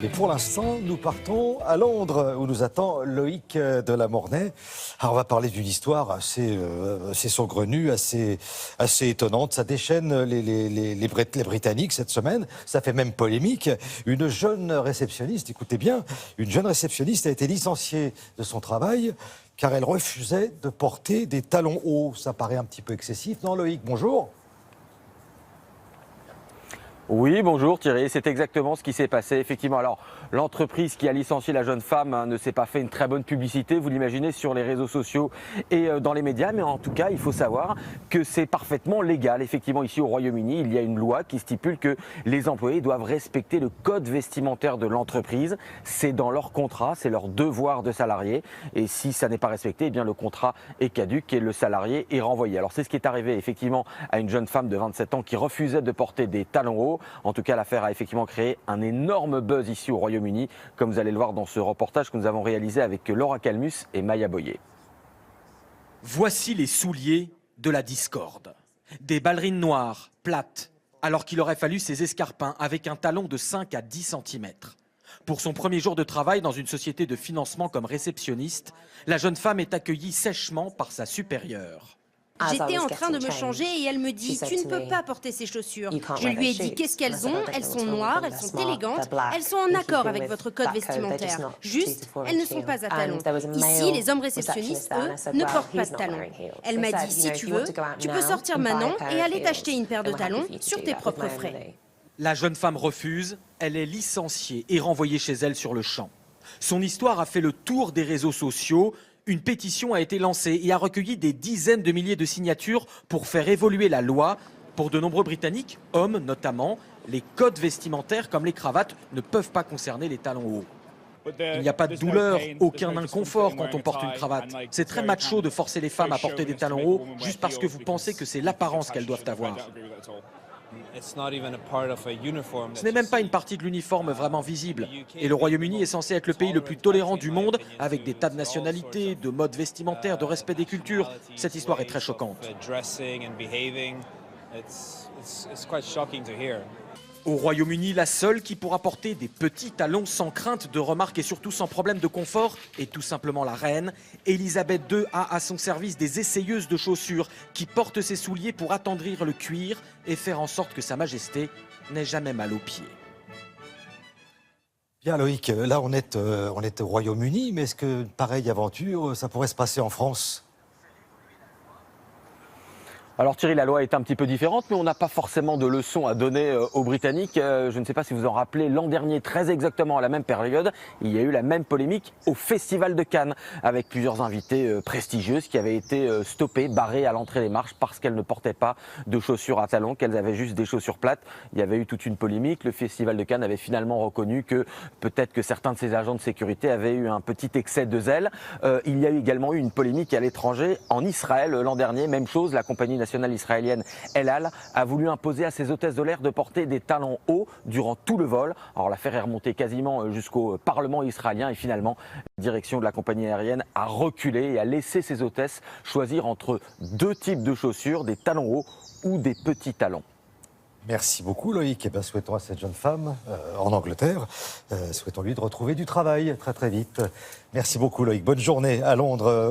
Et pour l'instant, nous partons à Londres, où nous attend Loïc de la Mornay. Alors, on va parler d'une histoire assez saugrenue, assez étonnante. Ça déchaîne les Britanniques cette semaine. Ça fait même polémique. Une jeune réceptionniste, écoutez bien, une jeune réceptionniste a été licenciée de son travail car elle refusait de porter des talons hauts. Ça paraît un petit peu excessif, non Loïc? Bonjour. Oui, bonjour Thierry, c'est exactement ce qui s'est passé. Effectivement, alors l'entreprise qui a licencié la jeune femme ne s'est pas fait une très bonne publicité, vous l'imaginez, sur les réseaux sociaux et dans les médias. Mais en tout cas, il faut savoir que c'est parfaitement légal. Effectivement, ici au Royaume-Uni, il y a une loi qui stipule que les employés doivent respecter le code vestimentaire de l'entreprise. C'est dans leur contrat, c'est leur devoir de salarié. Et si ça n'est pas respecté, eh bien le contrat est caduc et le salarié est renvoyé. Alors c'est ce qui est arrivé effectivement à une jeune femme de 27 ans qui refusait de porter des talons hauts. En tout cas, l'affaire a effectivement créé un énorme buzz ici au Royaume-Uni, comme vous allez le voir dans ce reportage que nous avons réalisé avec Laura Calmus et Maya Boyer. Voici les souliers de la discorde. Des ballerines noires, plates, alors qu'il aurait fallu ces escarpins avec un talon de 5 à 10 cm. Pour son premier jour de travail dans une société de financement comme réceptionniste, la jeune femme est accueillie sèchement par sa supérieure. J'étais en train de me changer et elle me dit « Tu ne peux pas porter ces chaussures ». Je lui ai dit « Qu'est-ce qu'elles ont? Elles sont noires, elles sont élégantes, elles sont en accord avec votre code vestimentaire. Juste, elles ne sont pas à talons. Ici, les hommes réceptionnistes, eux, ne portent pas de talons. » Elle m'a dit « Si tu veux, tu peux sortir maintenant et aller t'acheter une paire de talons sur tes propres frais. » La jeune femme refuse, elle est licenciée et renvoyée chez elle sur le champ. Son histoire a fait le tour des réseaux sociaux. Une pétition a été lancée et a recueilli des dizaines de milliers de signatures pour faire évoluer la loi. Pour de nombreux Britanniques, hommes notamment, les codes vestimentaires comme les cravates ne peuvent pas concerner les talons hauts. Il n'y a pas de douleur, aucun inconfort quand on porte une cravate. C'est très macho de forcer les femmes à porter des talons hauts juste parce que vous pensez que c'est l'apparence qu'elles doivent avoir. Ce n'est même pas une partie de l'uniforme vraiment visible. Et le Royaume-Uni est censé être le pays le plus tolérant du monde, avec des tas de nationalités, de modes vestimentaires, de respect des cultures. Cette histoire est très choquante. Au Royaume-Uni, la seule qui pourra porter des petits talons sans crainte de remarques et surtout sans problème de confort est tout simplement la reine. Elisabeth II a à son service des essayeuses de chaussures qui portent ses souliers pour attendrir le cuir et faire en sorte que Sa Majesté n'ait jamais mal aux pieds. Bien Loïc, là on est au Royaume-Uni, mais est-ce que pareille aventure, ça pourrait se passer en France ? Alors Thierry, la loi est un petit peu différente, mais on n'a pas forcément de leçons à donner aux Britanniques. Je ne sais pas si vous en rappelez, l'an dernier, très exactement à la même période, il y a eu la même polémique au Festival de Cannes, avec plusieurs invités prestigieuses qui avaient été stoppées, barrées à l'entrée des marches parce qu'elles ne portaient pas de chaussures à talons, qu'elles avaient juste des chaussures plates. Il y avait eu toute une polémique. Le Festival de Cannes avait finalement reconnu que peut-être que certains de ses agents de sécurité avaient eu un petit excès de zèle. Il y a également eu une polémique à l'étranger, en Israël l'an dernier, même chose, la compagnie nationale israélienne El Al a voulu imposer à ses hôtesses de l'air de porter des talons hauts durant tout le vol. Alors l'affaire est remontée quasiment jusqu'au Parlement israélien et finalement la direction de la compagnie aérienne a reculé et a laissé ses hôtesses choisir entre deux types de chaussures, des talons hauts ou des petits talons. Merci beaucoup Loïc. Et bien, souhaitons à cette jeune femme en Angleterre, souhaitons-lui de retrouver du travail très très vite. Merci beaucoup Loïc. Bonne journée à Londres.